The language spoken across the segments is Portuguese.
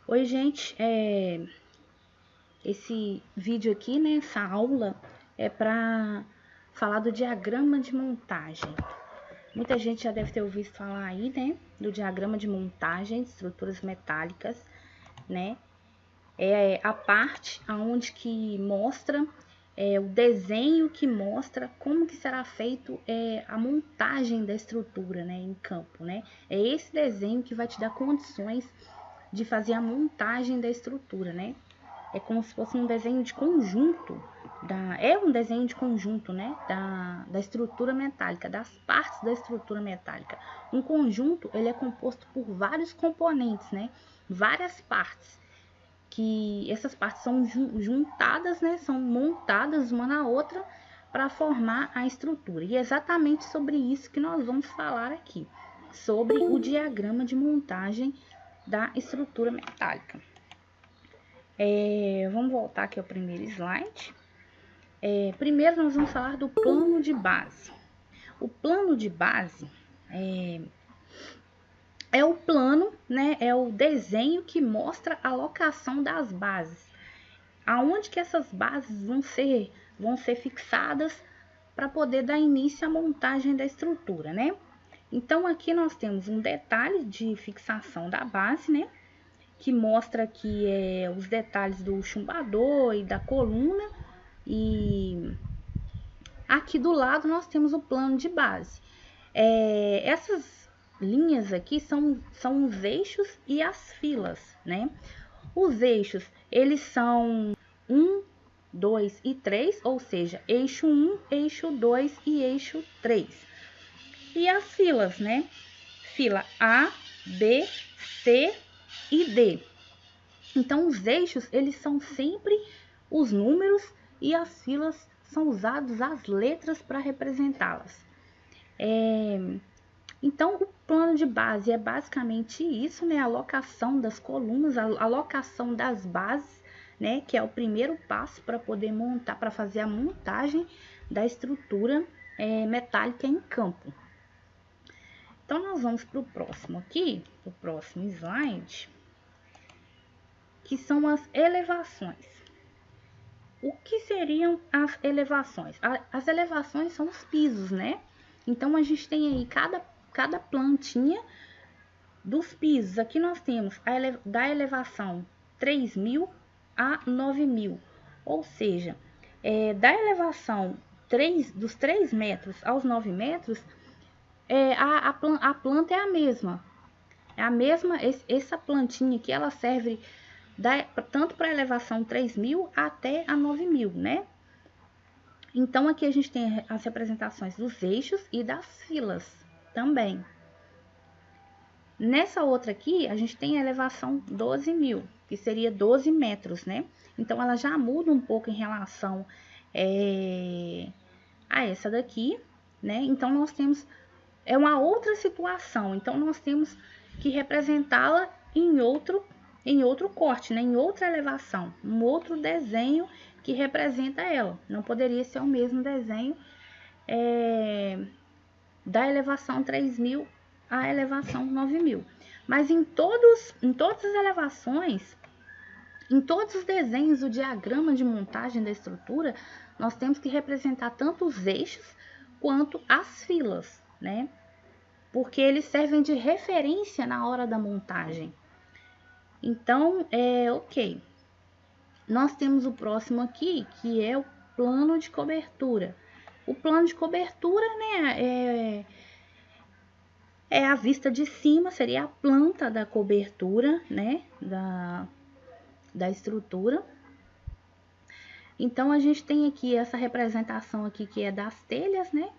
Oi, gente, esse vídeo aqui, né, essa aula é para falar do diagrama de montagem. Muita gente já deve ter ouvido falar aí, né, do diagrama de montagem de estruturas metálicas, né? É a parte aonde que mostra o desenho que mostra como que será feito a montagem da estrutura, né, em campo, né? É esse desenho que vai te dar condições de fazer a montagem da estrutura, né? É como se fosse um desenho de conjunto, é um desenho de conjunto, né? Da estrutura metálica, das partes da estrutura metálica. Um conjunto, ele é composto por vários componentes, né? Várias partes, que essas partes são juntadas, né? São montadas uma na outra para formar a estrutura. E é exatamente sobre isso que nós vamos falar aqui, sobre o diagrama de montagem da estrutura metálica. Vamos voltar aqui ao primeiro slide. Primeiro nós vamos falar do plano de base. O plano de base é o plano, né? É o desenho que mostra a locação das bases. Aonde que essas bases vão ser fixadas para poder dar início à montagem da estrutura, né? Então aqui nós temos um detalhe de fixação da base, né? Que mostra aqui os detalhes do chumbador e da coluna. E aqui do lado nós temos o plano de base. Essas linhas aqui são os eixos e as filas, né? Os eixos, eles são 1, 2 e 3, ou seja, eixo 1, eixo 2 e eixo 3. E as filas, né? Fila A, B, C e D. Então, os eixos, eles são sempre os números e as filas são usadas as letras para representá-las. Então, o plano de base é basicamente isso, né? A locação das colunas, a locação das bases, né? Que é o primeiro passo para poder montar, para fazer a montagem da estrutura metálica em campo. Então, nós vamos para o próximo aqui, o próximo slide, que são as elevações. O que seriam as elevações? As elevações são os pisos, né? Então, a gente tem aí cada plantinha dos pisos. Aqui nós temos da elevação 3.000 a 9.000. Ou seja, da elevação dos 3 metros aos 9 metros, a planta é a mesma. É a mesma, essa plantinha aqui, ela serve tanto para a elevação 3.000 até a 9.000, né? Então, aqui a gente tem as representações dos eixos e das filas também. Nessa outra aqui, a gente tem a elevação 12.000, que seria 12 metros, né? Então, ela já muda um pouco em relação a essa daqui, né? Então, nós temos uma outra situação. Então, nós temos que representá-la em outro corte, né? Em outra elevação, um outro desenho que representa ela. Não poderia ser o mesmo desenho da elevação 3.000 à elevação 9.000. Mas em todas as elevações, em todos os desenhos do diagrama de montagem da estrutura, nós temos que representar tanto os eixos quanto as filas, né? Porque eles servem de referência na hora da montagem. Então, ok. Nós temos o próximo aqui, que é o plano de cobertura. O plano de cobertura, né, é a vista de cima, seria a planta da cobertura, né, da estrutura. Então, a gente tem aqui essa representação aqui que é das telhas, né?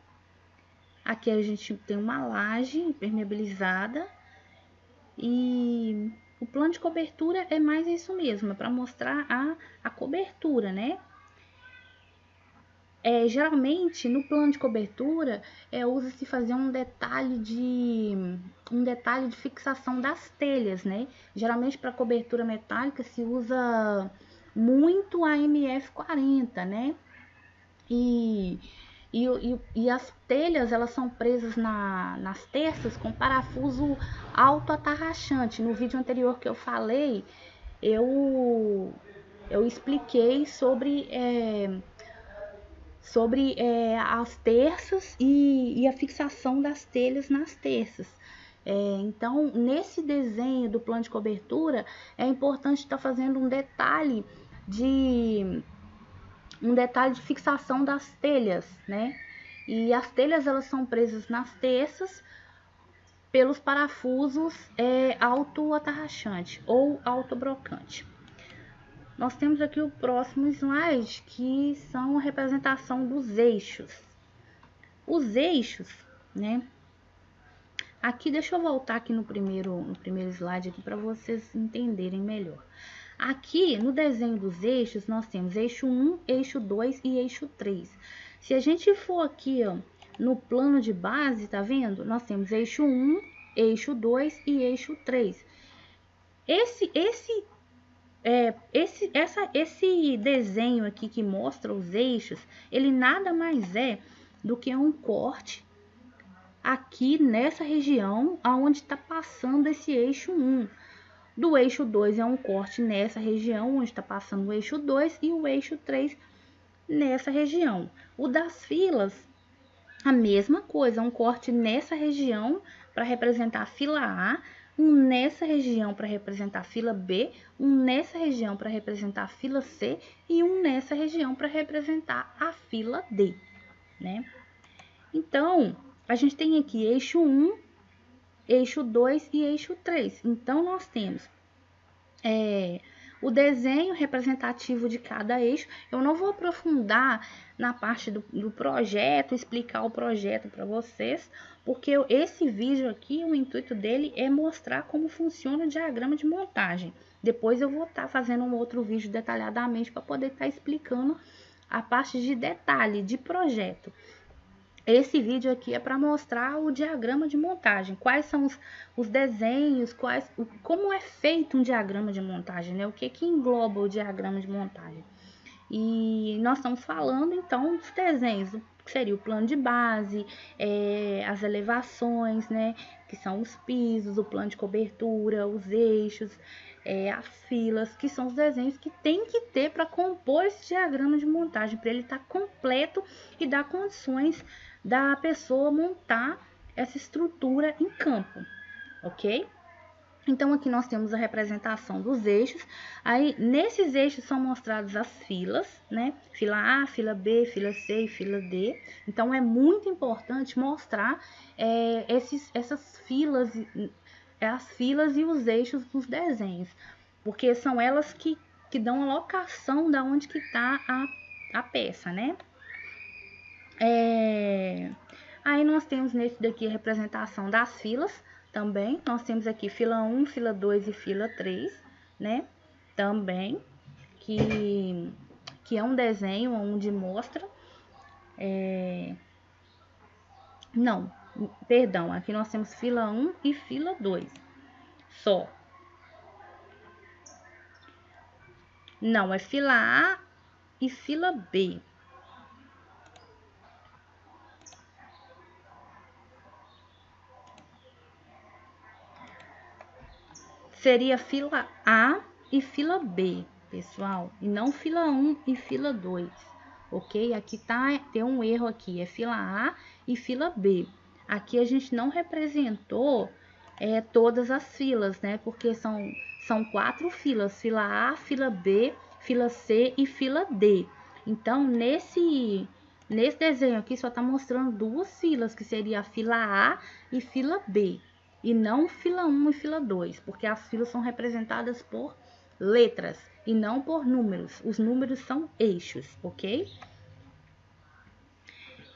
Aqui a gente tem uma laje impermeabilizada e o plano de cobertura é mais isso mesmo, é para mostrar a cobertura, né? Geralmente, no plano de cobertura, usa-se fazer um detalhe de fixação das telhas, né? Geralmente, para cobertura metálica, se usa muito a MF40, né? E as telhas, elas são presas nas terças com parafuso autoatarrachante. No vídeo anterior que eu falei, eu expliquei sobre as terças e a fixação das telhas nas terças. Então, nesse desenho do plano de cobertura, é importante estar fazendo um detalhe de fixação das telhas, né? E as telhas elas são presas nas terças pelos parafusos auto-atarrachante ou auto-brocante. Nós temos aqui o próximo slide, que são a representação dos eixos. Os eixos, né? Aqui, deixa eu voltar aqui no primeiro slide aqui para vocês entenderem melhor. Aqui, no desenho dos eixos, nós temos eixo 1, eixo 2 e eixo 3. Se a gente for aqui, ó, no plano de base, tá vendo? Nós temos eixo 1, eixo 2 e eixo 3. Esse desenho aqui que mostra os eixos, ele nada mais é do que um corte aqui nessa região aonde está passando esse eixo 1. Do eixo 2 é um corte nessa região onde está passando o eixo 2 e o eixo 3 nessa região. O das filas, a mesma coisa, um corte nessa região para representar a fila A, um nessa região para representar a fila B, um nessa região para representar a fila C e um nessa região para representar a fila D, né? Então, a gente tem aqui eixo 1, eixo 2 e eixo 3. Então, nós temos o desenho representativo de cada eixo. Eu não vou aprofundar na parte do projeto, explicar o projeto para vocês, porque esse vídeo aqui, o intuito dele é mostrar como funciona o diagrama de montagem. Depois eu vou estar fazendo um outro vídeo detalhadamente para poder estar explicando a parte de detalhe de projeto. Esse vídeo aqui é para mostrar o diagrama de montagem, quais são os desenhos, como é feito um diagrama de montagem, né? O que engloba o diagrama de montagem. E nós estamos falando, então, dos desenhos, que seria o plano de base, as elevações, né? Que são os pisos, o plano de cobertura, os eixos, as filas, que são os desenhos que tem que ter para compor esse diagrama de montagem, para ele estar completo e dar condições da pessoa montar essa estrutura em campo, ok? Então, aqui nós temos a representação dos eixos. Aí, nesses eixos são mostradas as filas, né? Fila A, fila B, fila C e fila D. Então, é muito importante mostrar essas filas, as filas e os eixos dos desenhos, porque são elas que dão a locação da onde que está a peça, né? Aí nós temos nesse daqui a representação das filas também. Nós temos aqui fila 1, fila 2 e fila 3, né? Também, que é um desenho onde mostra... Não, perdão, aqui nós temos fila 1 e fila 2, só. Não, é fila A e fila B. Seria fila A e fila B, pessoal, e não fila 1 e fila 2, ok? Aqui tem um erro aqui, é fila A e fila B. Aqui a gente não representou todas as filas, né? Porque são 4 filas, fila A, fila B, fila C e fila D. Então, nesse desenho aqui só tá mostrando 2 filas, que seria a fila A e fila B. E não fila 1 e fila 2, porque as filas são representadas por letras e não por números. Os números são eixos, ok?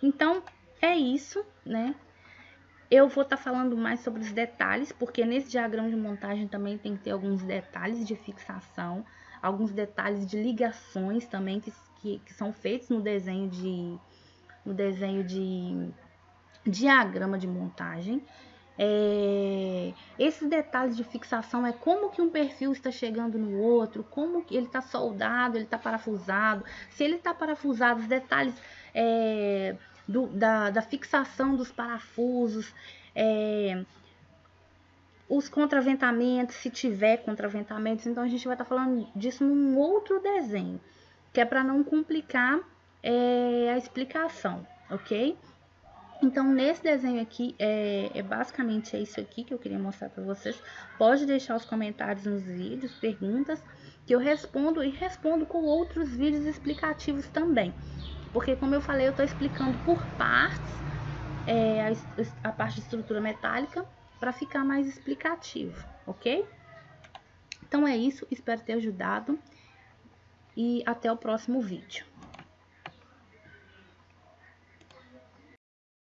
Então, é isso, né? Eu vou estar falando mais sobre os detalhes, porque nesse diagrama de montagem também tem que ter alguns detalhes de fixação, alguns detalhes de ligações também que são feitos no desenho de diagrama de montagem. Esses detalhes de fixação é como que um perfil está chegando no outro, como que ele está soldado, ele está parafusado, se ele está parafusado, os detalhes da fixação dos parafusos, os contraventamentos, se tiver contraventamentos, então a gente vai estar falando disso num outro desenho, que é para não complicar a explicação, ok? Então, nesse desenho aqui, basicamente isso aqui que eu queria mostrar para vocês. Pode deixar os comentários nos vídeos, perguntas, que eu respondo, e respondo com outros vídeos explicativos também. Porque, como eu falei, eu estou explicando por partes a parte de estrutura metálica, para ficar mais explicativo, ok? Então é isso, espero ter ajudado e até o próximo vídeo.